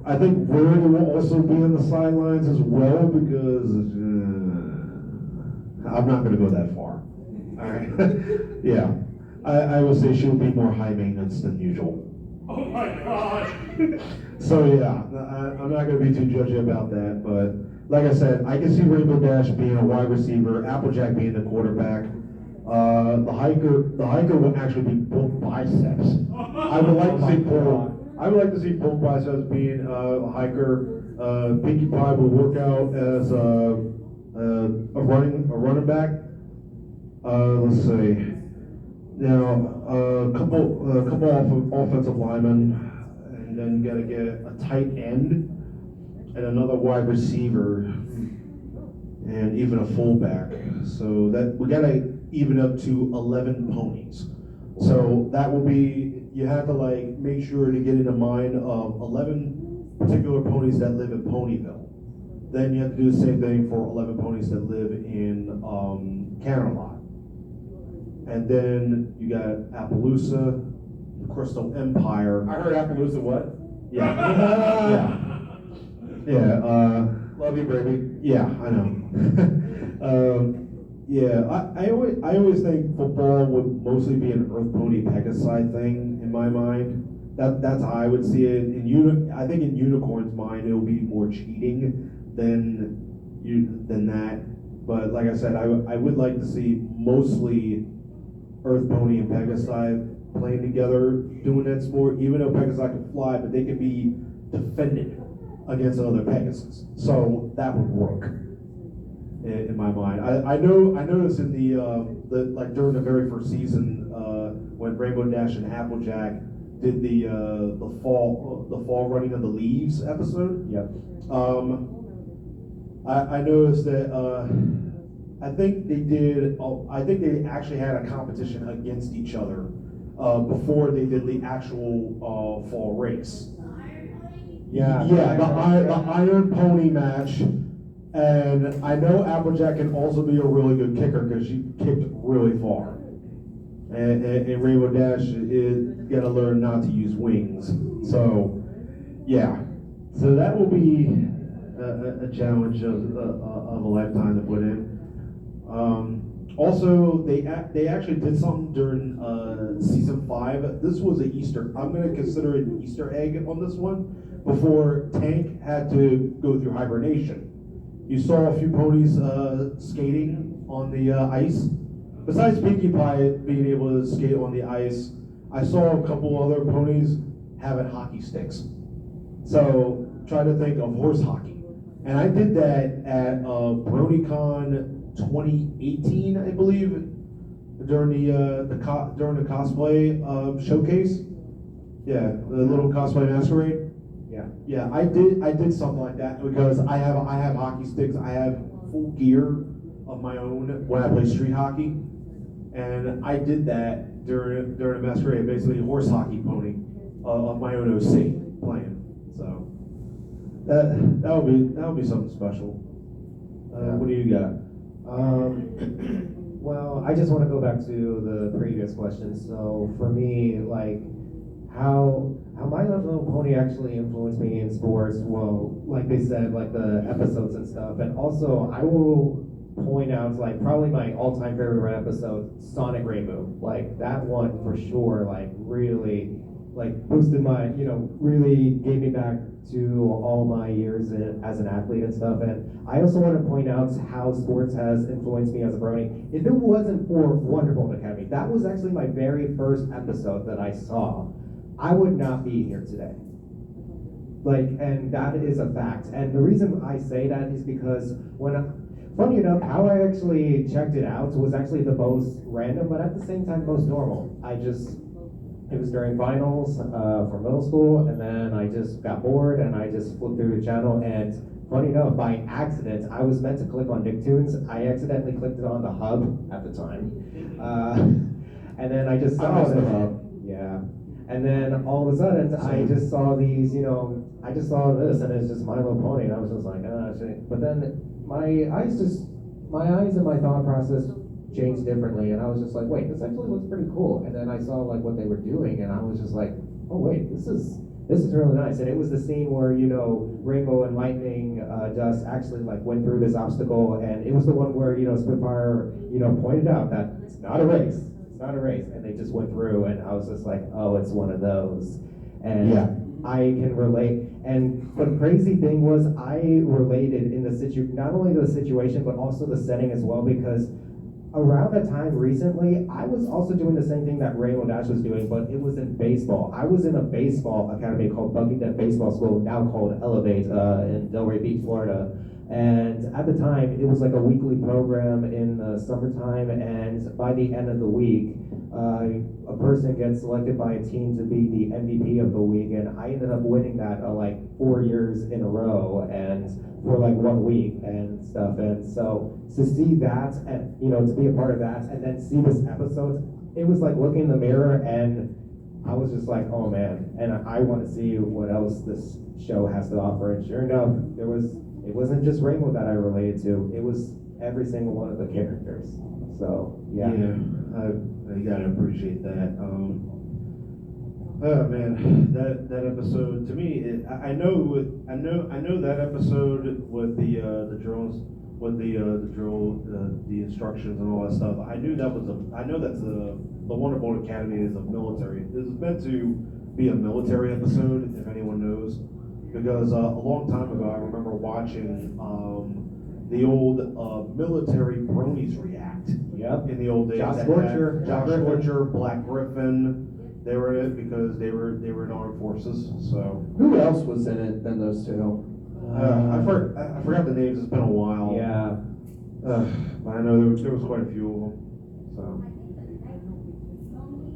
I think Rory will also be in the sidelines as well because I'm not going to go that far. All right. Yeah. I would say she'll be more high maintenance than usual.
Oh my God!
So yeah, I'm not going to be too judgy about that, but like I said, I can see Rainbow Dash being a wide receiver, Applejack being the quarterback. The hiker will actually be pulled biceps. I would like to see pulled biceps being a hiker. Pinkie Pie will work out as a running back. Let's see. Now, a couple of offensive linemen, and then you got to get a tight end and another wide receiver, and even a fullback. So that we got to even up to 11 ponies. So that will be, you have to like make sure to get in the mind of 11 particular ponies that live in Ponyville. Then you have to do the same thing for 11 ponies that live in Camelot. And then you got Appaloosa, the Crystal Empire.
I heard Appaloosa what?
Yeah.
Love you, baby.
Yeah, I know. I always think football would mostly be an Earth Pony Pegasi thing in my mind. That's how I would see it. I think in Unicorn's mind it'll be more cheating than that. But like I said, I would like to see mostly Earth Pony and Pegasi playing together, doing that sport. Even though Pegasi can fly, but they can be defended against another Pegasus. So that would work in my mind. I noticed in the like during the very first season when Rainbow Dash and Applejack did the fall running of the leaves episode.
Yep.
I noticed that I think they actually had a competition against each other before they did the actual fall race.
Yeah.
The Iron Pony match, and I know Applejack can also be a really good kicker because she kicked really far. And Rainbow Dash is gotta learn not to use wings. So, yeah. So that will be a challenge of a lifetime to put in. Also, they actually did something during season 5. This was an Easter. I'm going to consider it an Easter egg on this one. Before Tank had to go through hibernation, you saw a few ponies skating on the ice. Besides Pinkie Pie being able to skate on the ice, I saw a couple other ponies having hockey sticks. So try to think of horse hockey. And I did that at BronyCon 2018, I believe, during the cosplay showcase. Yeah, the little cosplay masquerade.
Yeah.
Yeah, I did something like that because I have hockey sticks. I have full gear of my own when I play street hockey, and I did that during a masquerade, basically a horse hockey pony of my own OC playing. So that'll be something special. What do you got?
Well, I just want to go back to the previous question. So for me, like, how My Little Pony actually influenced me in sports. Well, like they said, like the episodes and stuff. And also, I will point out, like, probably my all-time favorite episode, Sonic Rainbow. Like, that one for sure, like, really, like, boosted my, really gave me back to all my years as an athlete and stuff. And I also want to point out how sports has influenced me as a brony. If it wasn't for Wonderbolt Academy, that was actually my very first episode that I saw, I would not be here today. Like, and that is a fact. And the reason I say that is because funny enough, how I actually checked it out was actually the most random, but at the same time most normal. It was during finals for middle school, and then I just got bored and I just flipped through the channel, and funny enough, by accident, I was meant to click on Nicktoons. I accidentally clicked it on the hub at the time. And then I just saw
the
it.
hub.
Yeah. And then all of a sudden, I just saw these, I just saw this, and it's just My Little Pony, and I was just like, shit. But then my eyes and my thought process changed differently, and I was just like, wait, this actually looks pretty cool. And then I saw like what they were doing, and I was just like, oh wait, this is really nice. And it was the scene where Rainbow and Lightning Dust actually like went through this obstacle, and it was the one where Spitfire pointed out that it's not a race. It's not a race, and they just went through, and I was just like, oh, it's one of those. And
Yeah.
I can relate. And the crazy thing was, I related in not only the situation, but also the setting as well, because around that time recently, I was also doing the same thing that Rainbow Dash was doing, but it was in baseball. I was in a baseball academy called Buckington Baseball School, now called Elevate, in Delray Beach, Florida. And at the time, it was like a weekly program in the summertime, and by the end of the week, a person gets selected by a team to be the MVP of the week, and I ended up winning that like 4 years in a row, and for like 1 week and stuff. And so to see that, and to be a part of that, and then see this episode, it was like looking in the mirror, and I was just like, oh man, and I want to see what else this show has to offer. And sure enough, it wasn't just Rainbow that I related to, it was every single one of the characters. So yeah.
I gotta appreciate that. Oh man, that episode to me, I know that episode with the drills, with the drill, the instructions and all that stuff. I know that's the Wonderbolt Academy is a military. This is meant to be a military episode, if anyone knows, because a long time ago I remember watching the old military Bronies react.
Yep.
In the old days.
Josh
Josh
Scorcher.
Scorcher, Black Griffin. They were in it because they were in armed forces. So
Who else was in it than those two?
I forgot the names. It's been a while.
Yeah.
But I know there was quite a few of them. So
I think the next pony,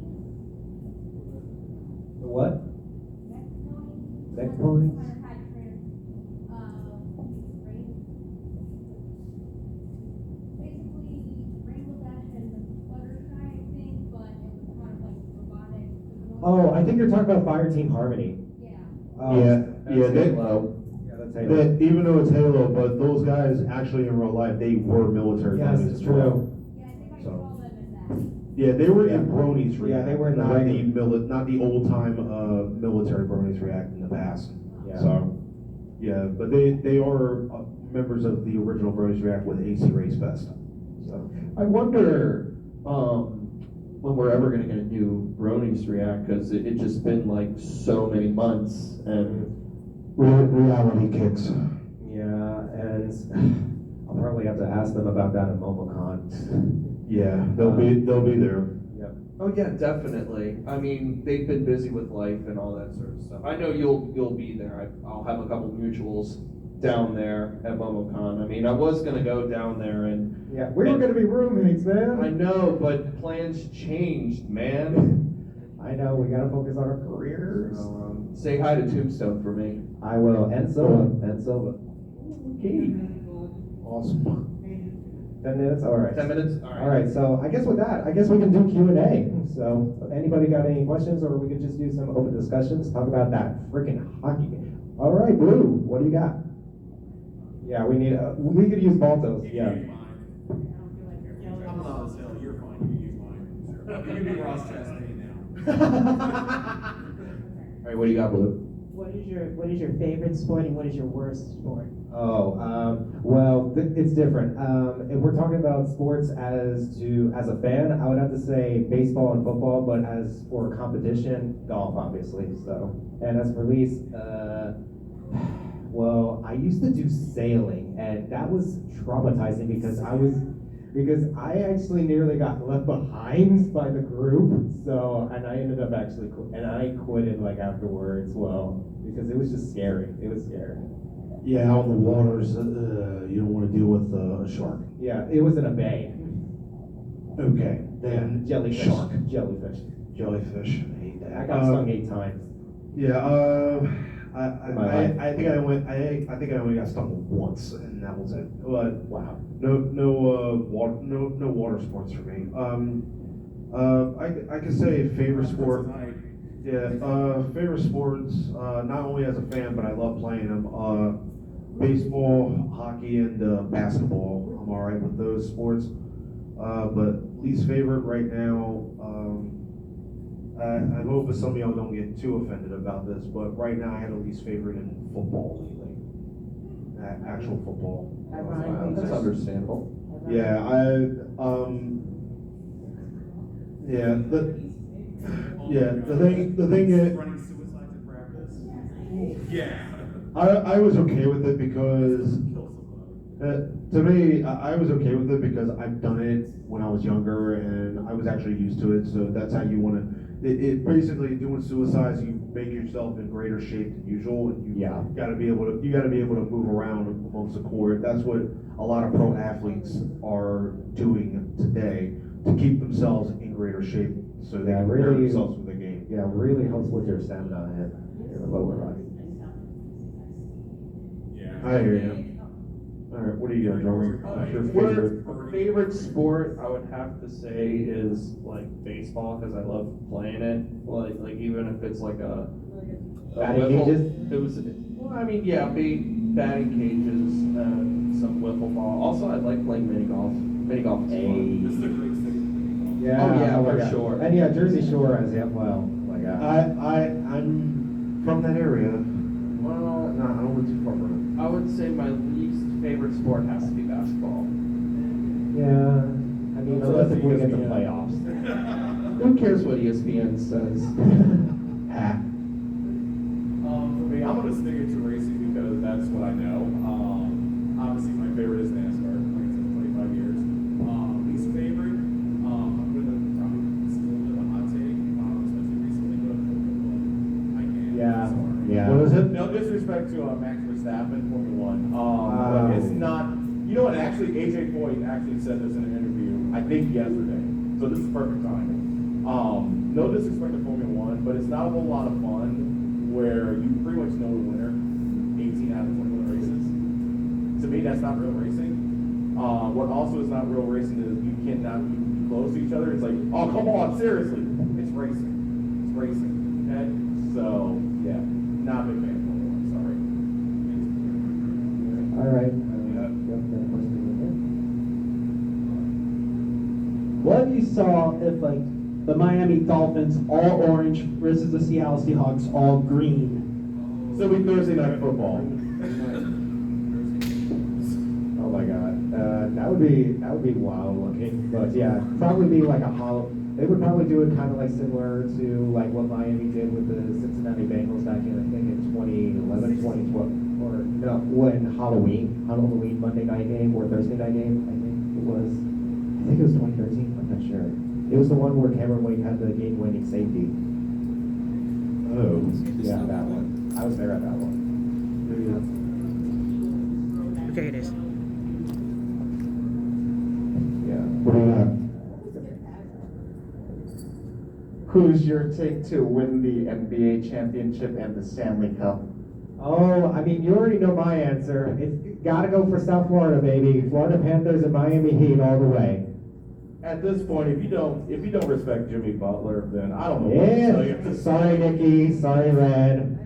The what?
next pony.
Next pony?
Kind of had different, race. Basically, Rainbow Dash and Fluttershy, I think, but it was kind of like robotic.
Oh, I think you're talking about Fire Team Harmony.
Yeah.
Halo.
Yeah, that's Halo.
even though it's Halo, but those guys actually in real life they were military.
Yes,
Bronies
it's
as well.
true.
Yeah, I think I
So.
saw them in that.
Yeah, they were
Yeah.
in Bronies
Yeah,
React.
they were in the
not
regular-
not the old time military Bronies React in the past.
Yeah.
So yeah, but they are members of the original Bronies React with AC Race Fest. So
I wonder when we're ever going to get a new Bronies React, because it just been like so many months, and
reality kicks.
Yeah, and I'll probably have to ask them about that at MomoCon.
Yeah, they'll be there.
Yep.
oh yeah, definitely. I mean, they've been busy with life and all that sort of stuff. I know you'll be there. I'll have a couple mutuals down there at MomoCon. I mean, I was gonna go down there and
Yeah, we were gonna be roommates, man.
I know, but plans changed, man.
I know, we gotta focus on our careers.
So, say hi to Tombstone for me.
I will, and Silva, and Silva.
Okay.
Awesome.
10 minutes, all right.
10 minutes? All right.
All right, so I guess with that, I guess we can do Q&A. So, anybody got any questions, or we could just do some open discussions, talk about that freaking hockey game. All right, Blue, what do you got? Yeah, we need, we could use Boltos,
You
yeah.
can use mine. I'm allowed to sell. You're fine. You can use mine. You can be Ross Chastain now.
All right, what do you got, Blue?
What is your favorite sport and what is your worst sport?
Oh, well, it's different. If we're talking about sports as a fan, I would have to say baseball and football, but as for competition, golf, obviously. So, and as for least, well, I used to do sailing, and that was traumatizing because I actually nearly got left behind by the group. So, and I ended up actually, and I quitted like afterwards. Well, because it was just scary. It was scary.
Yeah, out in the waters, you don't want to deal with a shark.
Yeah, it was in a bay.
Okay, then
Jellyfish.
shark.
Jellyfish.
Jellyfish. I hate that.
I got stung 8 times.
Yeah,
My
I think I only got stung once, and that was it. But
Wow.
no water sports for me. I could say favorite sport.
Tonight.
Yeah, favorite sports. Not only as a fan, but I love playing them. Baseball, hockey, and basketball. I'm all right with those sports. But least favorite right now. I'm hoping some of y'all don't get too offended about this, but right now I had a least favorite in football lately. Actual football.
Ironically,
That's understandable.
Yeah, the thing is,
Running suicides in practice. Yeah.
I was okay with it because
Kill somebody.
to me, I was okay with it because I've done it when I was younger and I was actually used to it. So that's how you want to. It basically doing suicides, you make yourself in greater shape than usual, and you gotta be able to move around amongst the court. That's what a lot of pro athletes are doing today to keep themselves in greater shape, so they can prepare themselves for the game.
Yeah, really helps with your stamina and your lower body.
Yeah.
I hear you. All right, what do you got, Drummer? What's your favorite?
For favorite sport, I would have to say is like baseball because I love playing it. Like even if it's like a
Batting
wiffle-
cages?
It was. Well, I mean, yeah, batting cages and some wiffle ball. Also, I like playing mini golf. Mini golf is fun.
This is a great thing.
Yeah,
Oh, yeah,
my
for
God.
sure.
And yeah, Jersey Shore as well. Oh my God.
I'm from that area.
Well,
No, I don't live too far from
I would say my least favorite sport has to be basketball.
Yeah. I mean,
So
unless
that's
if we get the
ESPN.
playoffs.
Who cares what ESPN says?
For me, I'm gonna stick it to racing because that's what I know. Obviously, my favorite is NASCAR. Like I said, 25 years. Least favorite, I'm gonna probably steal a bit of a hot take, especially recently, but I can't.
Yeah,
Sorry.
yeah.
What is it?
No disrespect to Max Verstappen, Formula One.
Oh.
But it's not. You know what? Actually, AJ Foyt actually said this in an interview. I think yesterday. So this is perfect timing. No disrespect to Formula One, but it's not a whole lot of fun where you pretty much know the winner 18 out of 21 races. To me, that's not real racing. What also is not real racing is you cannot be close to each other. It's like, oh, come on, seriously. It's racing. It's racing. Okay? So, yeah, not a big fan of Formula One, sorry.
All right.
What if you saw if like the Miami Dolphins all orange versus the Seattle Seahawks all green?
So we Thursday night football.
Oh my God. That would be wild looking. But yeah, probably be like a hollow. They would probably do it kind of like similar to like what Miami did with the Cincinnati Bengals back in, I think in 2011, 2012, or no, when Halloween Monday night game or Thursday night game. I think it was 2013. I'm not sure. It was the one where Cameron Wake had the game-winning safety.
Oh.
Yeah, that one. I was there at that one.
There it is.
Yeah.
What do you got?
Who's your take to win the NBA championship and the Stanley Cup?
Oh, I mean, you already know my answer. It's gotta go for South Florida, baby. Florida Panthers and Miami Heat all the way.
At this point, if you don't respect Jimmy Butler, then I don't know what to tell you.
Yeah, sorry, Nikki. Sorry, Red.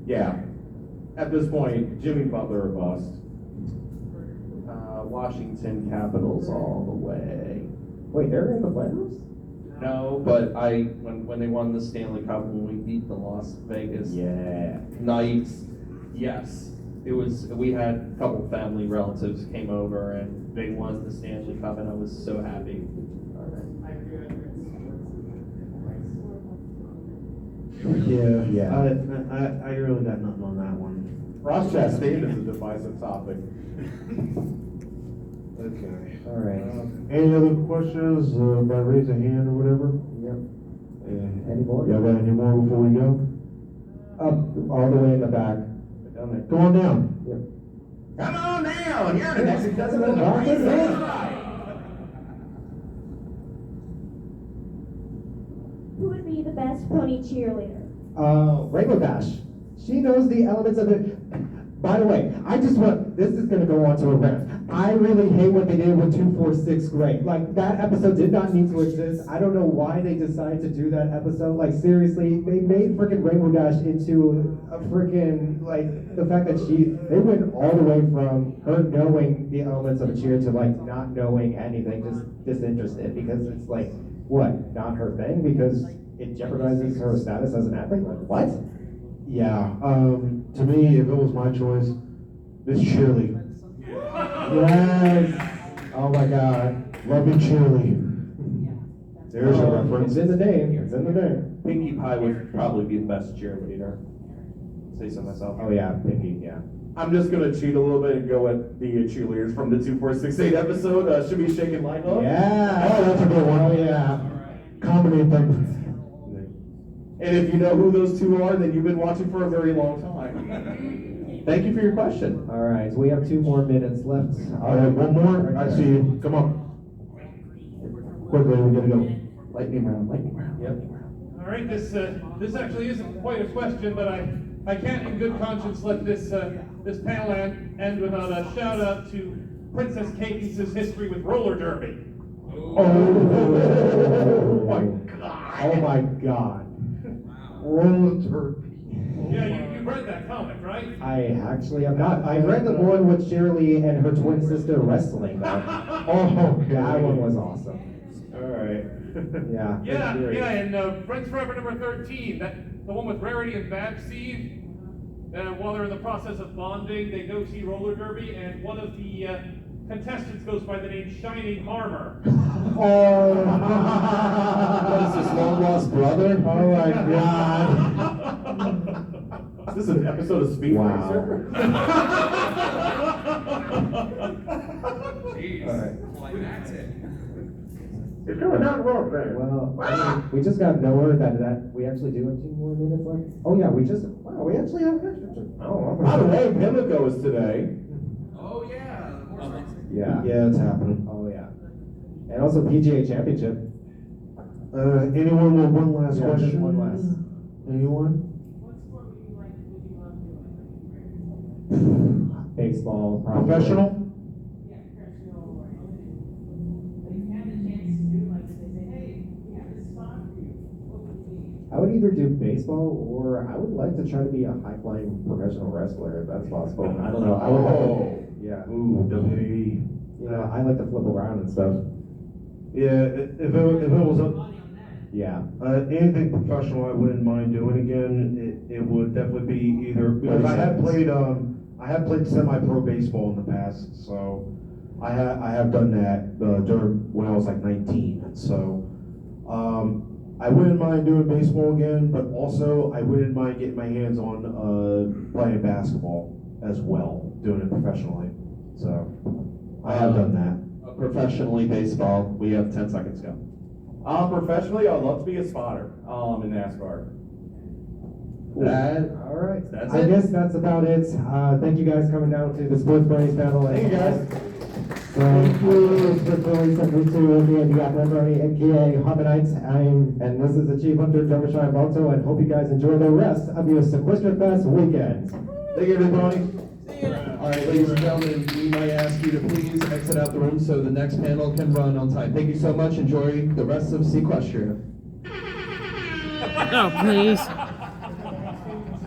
Yeah. At this point, Jimmy Butler or bust.
Washington Capitals all the way.
Wait, they're in the playoffs?
No, but when they won the Stanley Cup, when we beat the Las Vegas
Yeah.
Knights, yes, it was. We had a couple family relatives came over and they won the Stanley Cup, and I was so happy.
Yeah. I really got nothing on that one.
Ross Chastain is a divisive topic.
Okay.
All right.
Any other questions by raise a hand or whatever?
Yep.
Any more? Y'all got any more before we go?
Up, all the way in the back.
Down there.
Go on down.
Yep.
Come on down. You're the next contestant of the
Rock is
race.
in.
Who would be the best pony cheerleader?
Rainbow Dash. She knows the elements of it. By the way, this is gonna go on to a rant. I really hate what they did with 246 grade. Like, that episode did not need to exist. I don't know why they decided to do that episode. Like, seriously, they made freaking Rainbow Dash into a freaking, like, the fact that they went all the way from her knowing the elements of a cheer to, like, not knowing anything, just disinterested, because it's like, what, not her thing? Because it jeopardizes her status as an athlete? Like, what?
Yeah. To me, if it was my choice, Miss Shirley.
Yes. Oh my God.
Love you, Shirley. There's a reference.
It's in the name. It's in the name.
Pinkie Pie would probably be the best cheerleader. Say so myself.
Oh yeah, Pinky. Yeah.
I'm just gonna cheat a little bit and go at the cheerleaders from the 2468 episode. Should be shaking light up.
Yeah. Oh, that's a good one. Oh yeah.
Combinate them.
And if you know who those two are, then you've been watching for a very long time. Thank you for your question.
All right. So we have 2 more minutes left.
All right, one more. I see you. Come on. Quickly, we gotta go.
Lightning round.
Yep.
All right, this actually isn't quite a question, but I can't in good conscience let this panel end without a shout out to Princess Cadence's history with roller derby.
Oh my God.
Oh my God.
Roller derby.
Yeah, you read that comic, right?
I actually have not. I read the one with Shirley and her twin sister wrestling though.
Oh, okay.
That one was awesome.
All right.
Yeah.
Yeah, and Friends Forever number 13, the one with Rarity and Babsy. While they're in the process of bonding, they go see roller derby, and one of the contestants goes by the name Shining Armor.
Oh.
What is this, long lost brother?
Oh my God.
Is this an episode of Speed
Wow.
Racer?
Jeez.
All right.
That's it.
It's going down the road, man.
Well, I mean, we just got nowhere that we actually do have 2 more minutes left. Oh yeah, we actually have extra. Oh,
By the way, Pimlico is today.
Oh yeah, the horse racing.
Yeah.
Yeah, it's happening.
Oh yeah. And also PGA Championship.
Anyone with one last
Yeah,
question?
just one last.
Anyone?
Baseball, probably.
Professional?
I would either do baseball or I would like to try to be a high-flying professional wrestler if that's possible. I don't know. I would yeah.
Ooh, WWE.
You know, I like to flip around and stuff.
Yeah, if it was
Yeah.
anything professional, I wouldn't mind doing again. It would definitely be either because I had played semi-pro baseball in the past, so I have done that during when I was like 19. So I wouldn't mind doing baseball again, but also I wouldn't mind getting my hands on playing basketball as well, doing it professionally. So I have done that.
Professionally, baseball, we have 10 seconds go.
Professionally, I'd love to be a spotter in NASCAR.
All right.
That's
I
it.
guess that's about it. Thank you guys coming down to the Sports Bronies panel.
Thank you, guys.
Thank you for Bronies 72 and the Apple Brony, aka Harmonites. And this is the Chief Hunter, Drummershy, and Bolto, and hope you guys enjoy the rest of your SeaquestriaFest weekend.
Thank you, everybody.
All right, ladies and gentlemen, we might ask you to please exit out the room so the next panel can run on time. Thank you so much. Enjoy the rest of Seaquestria.
Oh, please.